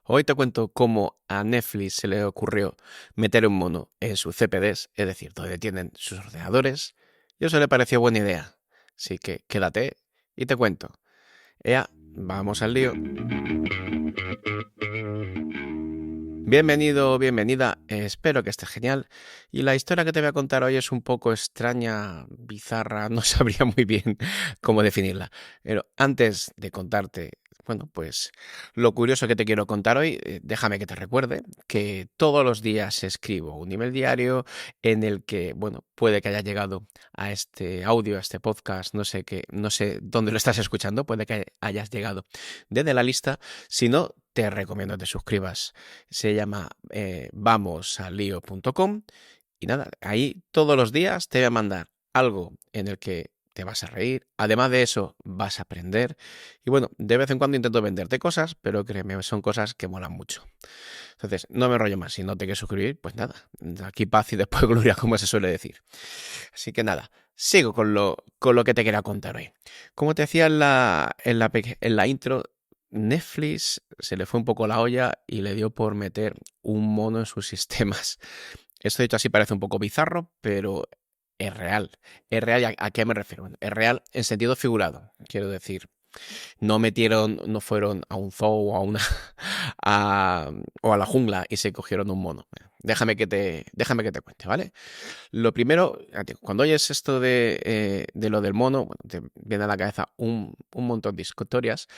Hoy te cuento cómo a Netflix se le ocurrió meter un mono en sus CPDs, es decir, donde tienen sus ordenadores, y eso le pareció buena idea. Así que quédate y te cuento. Ea, vamos al lío. Bienvenido, bienvenida, espero que estés genial. Y la historia que te voy a contar hoy es un poco extraña, bizarra, no sabría muy bien cómo definirla. Pero antes de contarte, bueno, pues lo curioso que te quiero contar hoy, déjame que te recuerde que todos los días escribo un email diario en el que, bueno, puede que haya llegado a este audio, a este podcast, no sé qué, no sé dónde lo estás escuchando, puede que hayas llegado desde la lista. Si no, te recomiendo que te suscribas. Se llama vamosalio.com y nada, ahí todos los días te voy a mandar algo en el que te vas a reír. Además de eso, vas a aprender. Y bueno, de vez en cuando intento venderte cosas, pero créeme, son cosas que molan mucho. Entonces, no me enrollo más. Si no te quieres suscribir, pues nada, aquí paz y después gloria, como se suele decir. Así que nada, sigo con lo que te quería contar hoy. Como te decía en la intro, Netflix se le fue un poco la olla y le dio por meter un mono en sus sistemas. Esto dicho así parece un poco bizarro, pero es real. Es real, ¿y a qué me refiero? Bueno, es real en sentido figurado. Quiero decir, no fueron a un zoo o o a la jungla y se cogieron un mono. Déjame que te cuente, ¿vale? Lo primero, cuando oyes esto de lo del mono, bueno, te viene a la cabeza un montón de historias.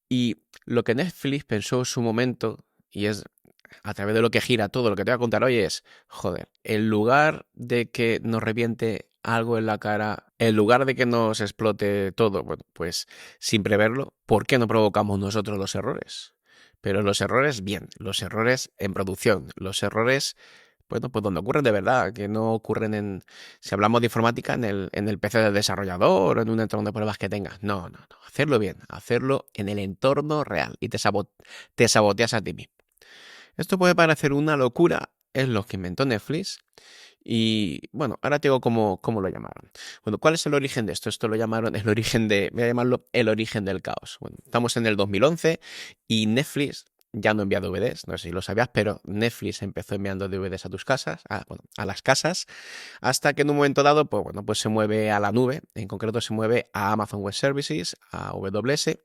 Y lo que Netflix pensó en su momento, y es a través de lo que gira todo lo que te voy a contar hoy, es, joder, en lugar de que nos reviente algo en la cara, en lugar de que nos explote todo, bueno, pues sin preverlo, ¿por qué no provocamos nosotros los errores? Pero los errores, bien, los errores en producción, los errores, bueno, pues donde ocurren de verdad, que no ocurren si hablamos de informática, en el PC del desarrollador o en un entorno de pruebas que tengas. No, no, no, hacerlo bien, hacerlo en el entorno real y te saboteas a ti mismo. Esto puede parecer una locura, es lo que inventó Netflix. Y bueno, ahora te digo cómo lo llamaron. Bueno, ¿cuál es el origen de esto? Esto lo llamaron voy a llamarlo el origen del caos. Bueno, estamos en el 2011 y Netflix ya no envía DVDs, no sé si lo sabías, pero Netflix empezó enviando DVDs a tus casas, a las casas, hasta que en un momento dado, pues bueno, pues se mueve a la nube, en concreto se mueve a Amazon Web Services, a AWS,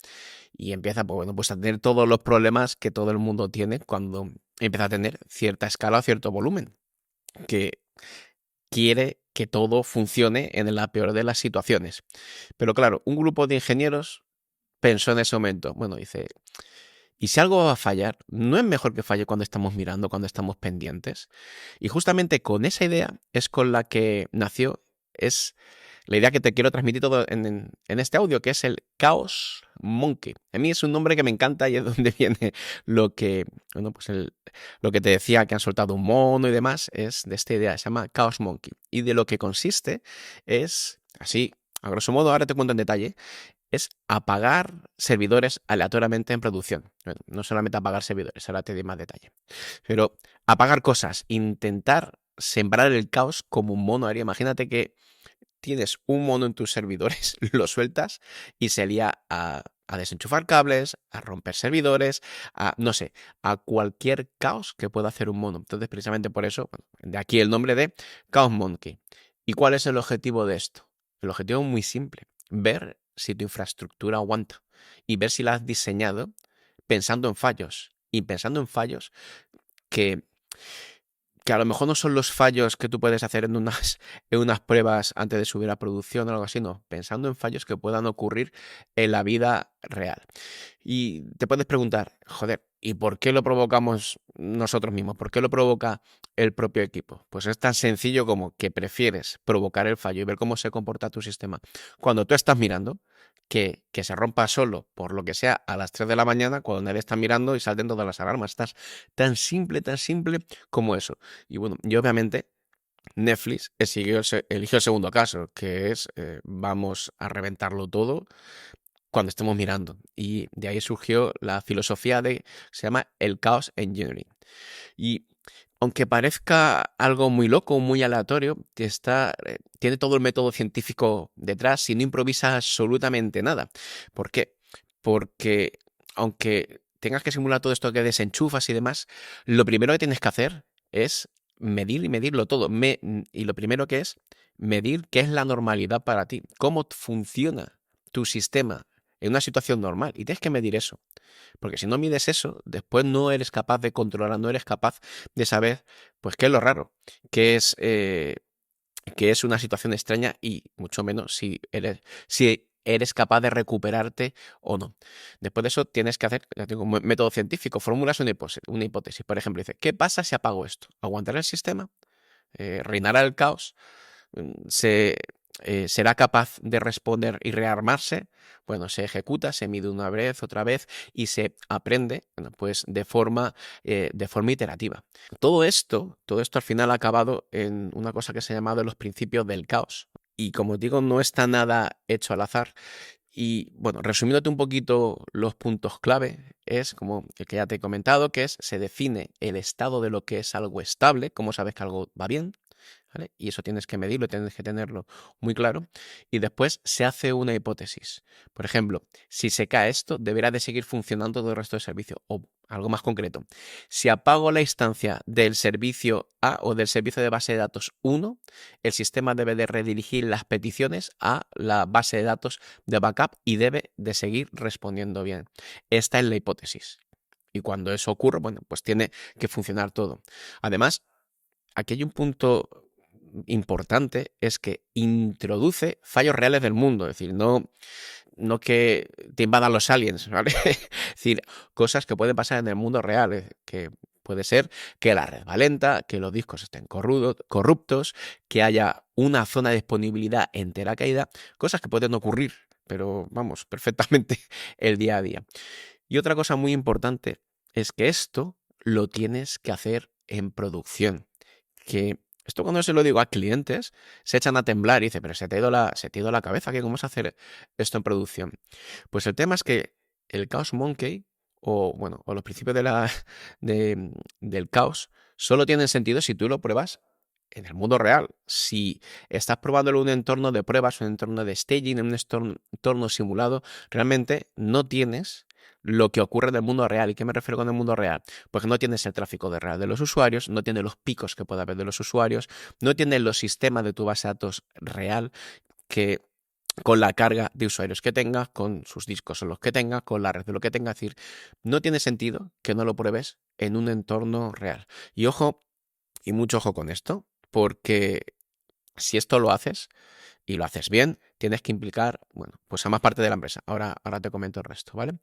y empieza, pues bueno, pues a tener todos los problemas que todo el mundo tiene cuando empieza a tener cierta escala o cierto volumen, que quiere que todo funcione en la peor de las situaciones. Pero claro, un grupo de ingenieros pensó en ese momento, bueno, dice, ¿y si algo va a fallar? ¿No es mejor que falle cuando estamos mirando, cuando estamos pendientes? Y justamente con esa idea es con la que nació, es la idea que te quiero transmitir todo en este audio, que es el Chaos Monkey. A mí es un nombre que me encanta y es donde viene lo que, bueno, pues lo que te decía, que han soltado un mono y demás, es de esta idea, se llama Chaos Monkey. Y de lo que consiste es, así, a grosso modo, ahora te cuento en detalle, es apagar servidores aleatoriamente en producción. Bueno, no solamente apagar servidores, ahora te doy más detalle. Pero apagar cosas, intentar sembrar el caos como un mono haría. Imagínate que tienes un mono en tus servidores, lo sueltas y se lía a desenchufar cables, a romper servidores, no sé, a cualquier caos que pueda hacer un mono. Entonces, precisamente por eso, bueno, de aquí el nombre de Chaos Monkey. ¿Y cuál es el objetivo de esto? El objetivo es muy simple, ver si tu infraestructura aguanta y ver si la has diseñado pensando en fallos. Y pensando en fallos que a lo mejor no son los fallos que tú puedes hacer en unas pruebas antes de subir a producción o algo así, no, pensando en fallos que puedan ocurrir en la vida real. Y te puedes preguntar, joder, ¿y por qué lo provocamos nosotros mismos? ¿Por qué lo provoca el propio equipo? Pues es tan sencillo como que prefieres provocar el fallo y ver cómo se comporta tu sistema cuando tú estás mirando, que se rompa solo, por lo que sea, a las 3 de la mañana, cuando nadie está mirando y salten todas las alarmas. Estás tan simple como eso. Y bueno, y obviamente Netflix eligió el segundo caso, que es vamos a reventarlo todo cuando estemos mirando. Y de ahí surgió la filosofía se llama el Chaos Engineering. Y aunque parezca algo muy loco, muy aleatorio, tiene todo el método científico detrás y no improvisa absolutamente nada. ¿Por qué? Porque aunque tengas que simular todo esto que desenchufas y demás, lo primero que tienes que hacer es medir y medirlo todo. Y lo primero que es medir qué es la normalidad para ti, cómo funciona tu sistema en una situación normal. Y tienes que medir eso. Porque si no mides eso, después no eres capaz de controlar, no eres capaz de saber, pues, qué es lo raro, qué es una situación extraña y mucho menos si eres capaz de recuperarte o no. Después de eso tienes que hacer, ya digo, un método científico, formulas una hipótesis. Por ejemplo, dice, ¿qué pasa si apago esto? ¿Aguantará el sistema? ¿Reinará el caos? ¿Será capaz de responder y rearmarse? Bueno, se ejecuta, se mide una vez, otra vez y se aprende, bueno, pues de forma iterativa. Todo esto al final ha acabado en una cosa que se ha llamado los principios del caos. Y como digo, no está nada hecho al azar. Y bueno, resumiéndote un poquito los puntos clave, es como el que ya te he comentado, que se define el estado de lo que es algo estable, cómo sabes que algo va bien, ¿vale? Y eso tienes que medirlo, tienes que tenerlo muy claro. Y después se hace una hipótesis. Por ejemplo, si se cae esto, deberá de seguir funcionando todo el resto del servicio. O algo más concreto, si apago la instancia del servicio A o del servicio de base de datos 1, el sistema debe de redirigir las peticiones a la base de datos de backup y debe de seguir respondiendo bien. Esta es la hipótesis. Y cuando eso ocurre, bueno, pues tiene que funcionar todo. Además, aquí hay un punto importante, es que introduce fallos reales del mundo, es decir, no que te invadan los aliens, ¿vale? Es decir, cosas que pueden pasar en el mundo real, que puede ser que la red va lenta, que los discos estén corruptos, que haya una zona de disponibilidad entera caída, cosas que pueden ocurrir, pero vamos, perfectamente el día a día. Y otra cosa muy importante es que esto lo tienes que hacer en producción. Que esto cuando se lo digo a clientes, se echan a temblar y dicen, pero se te ha ido la cabeza, ¿qué? ¿Cómo vas a hacer esto en producción? Pues el tema es que el Chaos Monkey, o los principios del caos, solo tienen sentido si tú lo pruebas en el mundo real. Si estás probándolo en un entorno de pruebas, un entorno de staging, en un entorno simulado, realmente no tienes lo que ocurre en el mundo real. ¿Y qué me refiero con el mundo real? Pues no tienes el tráfico real de los usuarios, no tienes los picos que pueda haber de los usuarios, no tienes los sistemas de tu base de datos real que con la carga de usuarios que tenga, con sus discos en los que tenga, con la red de lo que tenga. Es decir, no tiene sentido que no lo pruebes en un entorno real. Y ojo, y mucho ojo con esto, porque si esto lo haces y lo haces bien, tienes que implicar, bueno, pues a más parte de la empresa. Ahora te comento el resto, ¿vale?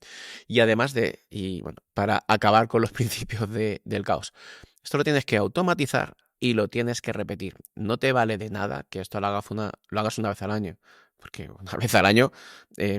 Y además bueno, para acabar con los principios del caos, esto lo tienes que automatizar y lo tienes que repetir. No te vale de nada que esto lo hagas una vez al año, porque una vez al año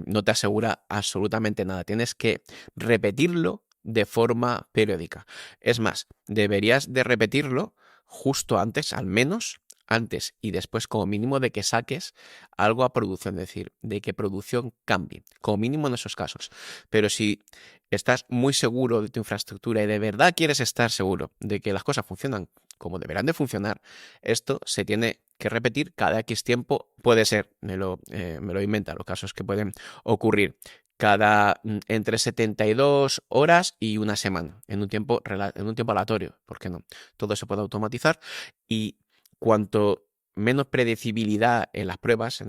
no te asegura absolutamente nada. Tienes que repetirlo de forma periódica. Es más, deberías de repetirlo justo antes, al menos antes y después, como mínimo, de que saques algo a producción, es decir, de que producción cambie, como mínimo en esos casos. Pero si estás muy seguro de tu infraestructura y de verdad quieres estar seguro de que las cosas funcionan como deberán de funcionar, esto se tiene que repetir cada X tiempo. Puede ser, me lo inventa, los casos que pueden ocurrir entre 72 horas y una semana, en un tiempo aleatorio, ¿por qué no? Todo se puede automatizar y cuanto menos predecibilidad en las pruebas,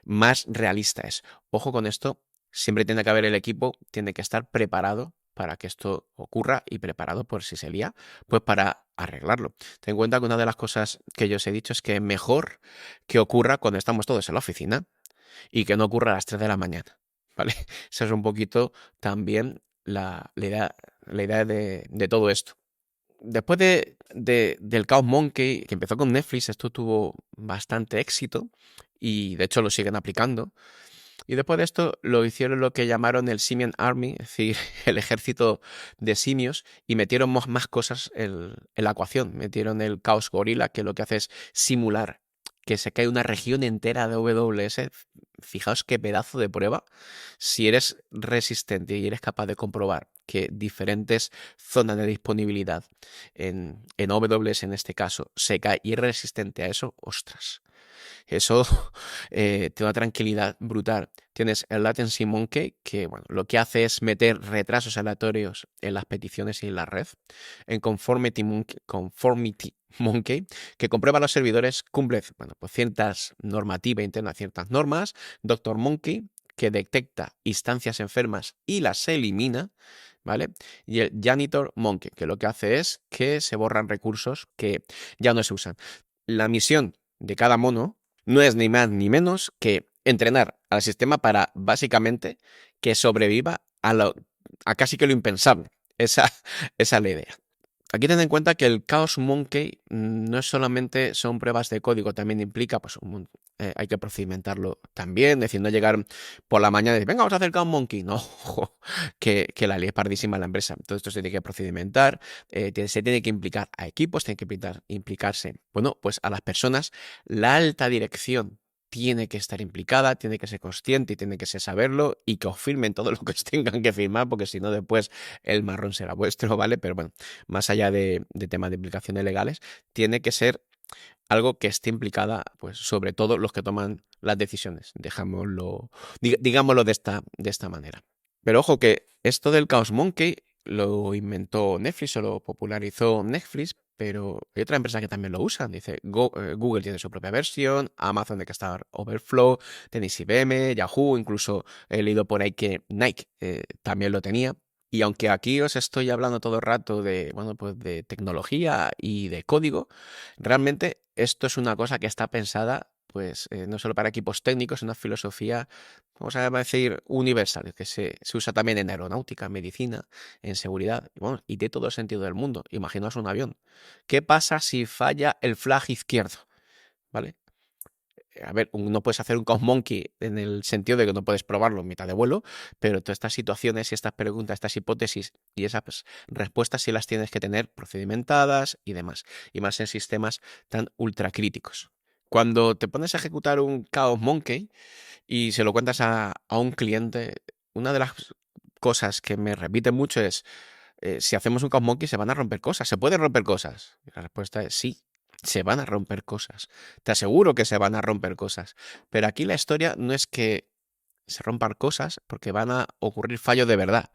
más realista es. Ojo con esto, siempre tiene que haber el equipo, tiene que estar preparado para que esto ocurra y preparado por si se lía, pues para arreglarlo. Ten en cuenta que una de las cosas que yo os he dicho es que mejor que ocurra cuando estamos todos en la oficina y que no ocurra a las 3 de la mañana, ¿vale? Esa es un poquito también la idea de todo esto. Después del Chaos Monkey, que empezó con Netflix, esto tuvo bastante éxito y de hecho lo siguen aplicando. Y después de esto lo hicieron lo que llamaron el Simian Army, es decir, el ejército de simios, y metieron más cosas en la ecuación. Metieron el Chaos Gorilla, que lo que hace es simular que se cae una región entera de AWS. Fijaos qué pedazo de prueba. Si eres resistente y eres capaz de comprobar que diferentes zonas de disponibilidad en AWS en este caso se cae y es resistente a eso, ostras. Eso te da una tranquilidad brutal. Tienes el Latency Monkey, que bueno, lo que hace es meter retrasos aleatorios en las peticiones y en la red. En Conformity Monkey, que comprueba los servidores, cumple bueno, pues ciertas normativas internas, ciertas normas. Doctor Monkey, que detecta instancias enfermas y las elimina, ¿vale? Y el Janitor Monkey, que lo que hace es que se borran recursos que ya no se usan. La misión de cada mono no es ni más ni menos que entrenar al sistema para básicamente que sobreviva a casi que lo impensable. Esa es la idea. Aquí ten en cuenta que el Chaos Monkey no es solamente son pruebas de código, también implica, pues, hay que procedimentarlo también, es decir, no llegar por la mañana y decir, venga, vamos a hacer Chaos Monkey. No, que la ley es pardísima en la empresa. Todo esto se tiene que procedimentar, se tiene que implicar a equipos, tiene que implicarse, bueno, pues a las personas, la alta dirección tiene que estar implicada, tiene que ser consciente y tiene que saberlo y que os firmen todo lo que os tengan que firmar, porque si no después el marrón será vuestro, ¿vale? Pero bueno, más allá de temas de implicaciones legales, tiene que ser algo que esté implicada, pues, sobre todo los que toman las decisiones. Digámoslo de esta manera. Pero ojo que esto del Chaos Monkey lo inventó Netflix o lo popularizó Netflix, pero hay otra empresa que también lo usan. Dice, Google tiene su propia versión, Amazon de que está Overflow, tenéis IBM, Yahoo, incluso he leído por ahí que Nike también lo tenía. Y aunque aquí os estoy hablando todo el rato de, bueno, pues de tecnología y de código, realmente esto es una cosa que está pensada, pues, no solo para equipos técnicos, es una filosofía, vamos a decir, universal, que se usa también en aeronáutica, en medicina, en seguridad, y, bueno, y de todo el sentido del mundo. Imaginaos un avión. ¿Qué pasa si falla el flag izquierdo? ¿Vale? A ver, no puedes hacer un Chaos Monkey en el sentido de que no puedes probarlo en mitad de vuelo, pero todas estas situaciones y estas preguntas, estas hipótesis y esas respuestas sí las tienes que tener procedimentadas y demás, y más en sistemas tan ultra críticos. Cuando te pones a ejecutar un Chaos Monkey y se lo cuentas a un cliente, una de las cosas que me repite mucho es, si hacemos un Chaos Monkey se van a romper cosas, ¿se pueden romper cosas? Y la respuesta es sí. Se van a romper cosas. Te aseguro que se van a romper cosas. Pero aquí la historia no es que se rompan cosas porque van a ocurrir fallos de verdad.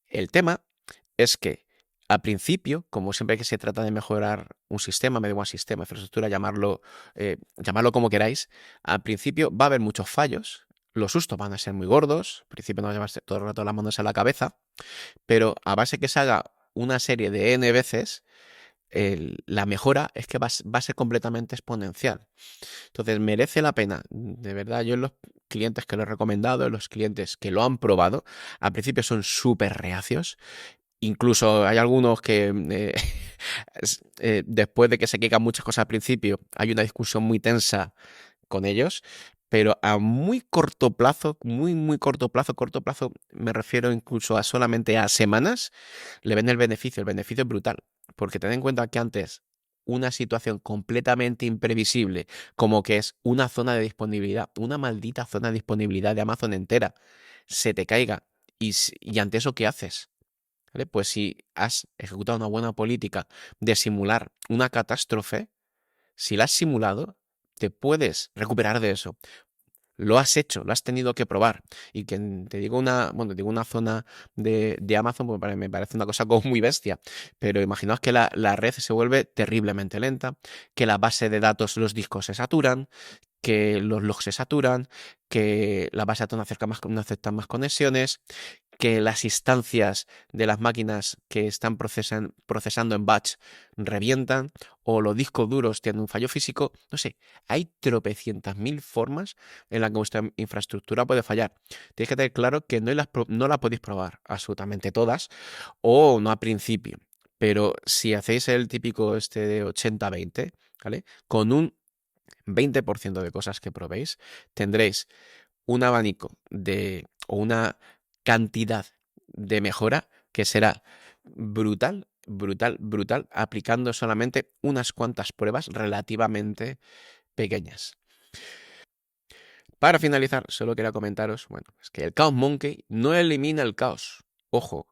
El tema es que al principio, como siempre que se trata de mejorar un sistema, me da igual sistema, infraestructura, llamarlo como queráis, al principio va a haber muchos fallos. Los sustos van a ser muy gordos. Al principio no va a llevarse todo el rato las manos a la cabeza. Pero a base que se haga una serie de N veces, la mejora es que va a ser completamente exponencial. Entonces merece la pena, de verdad, yo en los clientes que lo he recomendado, en los clientes que lo han probado, al principio son súper reacios. Incluso hay algunos que después de que se quejan muchas cosas al principio, hay una discusión muy tensa con ellos, pero a muy corto plazo, muy corto plazo, me refiero incluso a solamente a semanas, le ven el beneficio es brutal, porque ten en cuenta que antes una situación completamente imprevisible, como que es una zona de disponibilidad, una maldita zona de disponibilidad de Amazon entera, se te caiga y ante eso, ¿qué haces? ¿Vale? Pues si has ejecutado una buena política de simular una catástrofe, si la has simulado, te puedes recuperar de eso. Lo has hecho, lo has tenido que probar. Y que te digo una zona de Amazon, pues me parece una cosa como muy bestia. Pero imaginaos que la red se vuelve terriblemente lenta, que la base de datos, los discos se saturan, que los logs se saturan, que la base de datos no acepta más conexiones, que las instancias de las máquinas que están procesando en batch revientan, o los discos duros tienen un fallo físico. No sé, hay tropecientas mil formas en las que vuestra infraestructura puede fallar. Tenéis que tener claro que no las podéis probar absolutamente todas, o no al principio. Pero si hacéis el típico este de 80-20, ¿vale? Con un 20% de cosas que probéis, tendréis un abanico o una cantidad de mejora que será brutal, aplicando solamente unas cuantas pruebas relativamente pequeñas. Para finalizar, solo quería comentaros, bueno, es que el Chaos Monkey no elimina el caos. Ojo,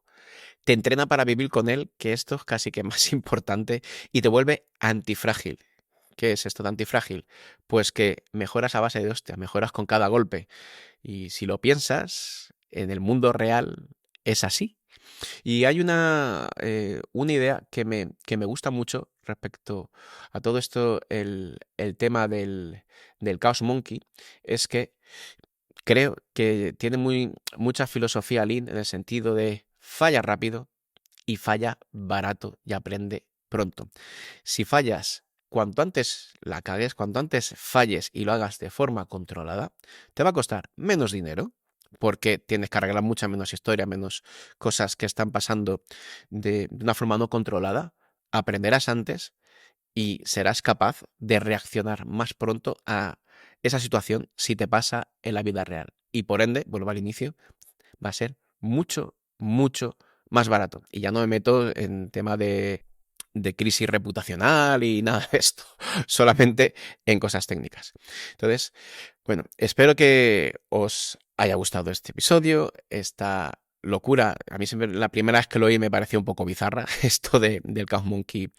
te entrena para vivir con él, que esto es casi que más importante, y te vuelve antifrágil. ¿Qué es esto de antifrágil? Pues que mejoras a base de hostia, mejoras con cada golpe. Y si lo piensas, en el mundo real es así. Y hay una idea que me gusta mucho respecto a todo esto, el tema del Chaos Monkey, es que creo que tiene mucha filosofía Lean en el sentido de falla rápido y falla barato y aprende pronto. Si fallas, cuanto antes la cagues, cuanto antes falles y lo hagas de forma controlada, te va a costar menos dinero, porque tienes que arreglar mucha menos historia, menos cosas que están pasando de una forma no controlada. Aprenderás antes y serás capaz de reaccionar más pronto a esa situación si te pasa en la vida real. Y por ende, vuelvo al inicio, va a ser mucho, mucho más barato. Y ya no me meto en tema de crisis reputacional y nada de esto, solamente en cosas técnicas. Entonces, bueno, espero que os haya gustado este episodio, esta locura. A mí siempre la primera vez que lo oí me pareció un poco bizarra, esto del Chaos Monkey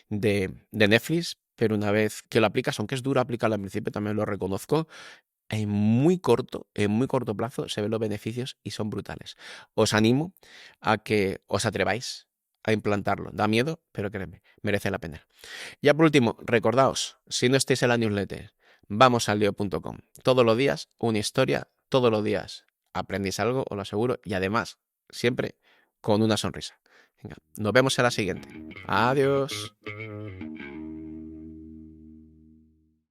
de Netflix, pero una vez que lo aplicas, aunque es duro aplicarlo al principio, también lo reconozco, en muy corto plazo se ven los beneficios y son brutales. Os animo a que os atreváis a implantarlo. Da miedo, pero créeme, merece la pena. Ya por último, recordaos, si no estáis en la newsletter, vamosaldio.com. Todos los días una historia, todos los días aprendéis algo, os lo aseguro, y además, siempre con una sonrisa. Venga, nos vemos en la siguiente. Adiós.